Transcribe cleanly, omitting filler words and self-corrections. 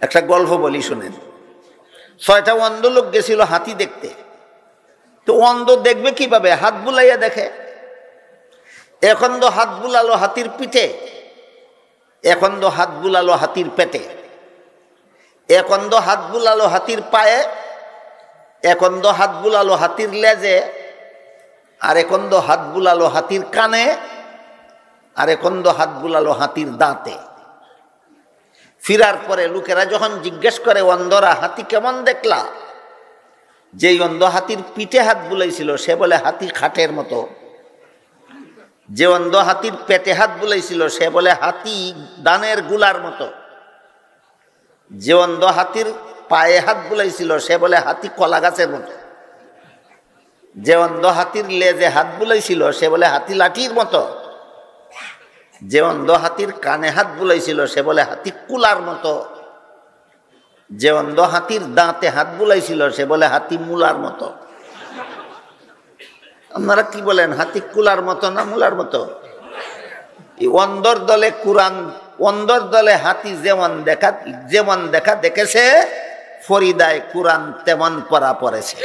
একটা গল্প বলি শুনেন। 6টা অন্ধ লোক গেছিল হাতি দেখতে। তো অন্ধ দেখবে কিভাবে? হাত বুলাইয়া দেখে। এখন তো হাত বুলালো হাতির পিঠে, এখন তো হাত বুলালো হাতির পেটে, এখন তো হাত বুলালো হাতির পায়ে, এখন তো হাত বুলালো হাতির লেজে, আর এখন তো হাত বুলালো হাতির কানে, আর এখন তো হাত বুলালো হাতির দাঁতে। ফিরার পরে লোকেরা যখন জিজ্ঞেস করে অন্ধরা হাতি কেমন দেখলা, যেই অন্ধ হাতির পিঠে হাত বুলাইছিল সে বলে হাতি খাটের মতো, যে অন্ধ হাতির পেটে হাত বুলাইছিল সে বলে হাতি দানের গুলার মতো, যে অন্ধ হাতির পায়ে হাত বুলাইছিল সে বলে হাতি কলা গাছের মতো, যে অন্ধ হাতির লেজে হাত বুলাইছিল সে বলে হাতি লাঠির মতো, যে অন্ধ হাতির কানে হাত বুলাইছিল সে বলে হাতি কুলার মতো, যে অন্ধ হাতির দাঁতে হাত বুলাইছিল সে বলে হাতি মূলার মতো। আপনারা কি বলেন, হাতি কুলার মতো না মূলার মতো? এই অন্ধর দলে কুরআন, অন্ধর দলে হাতি যেমন দেখা দেখেছে, ফরিদায় কুরআন তেমন পড়া পড়েছে।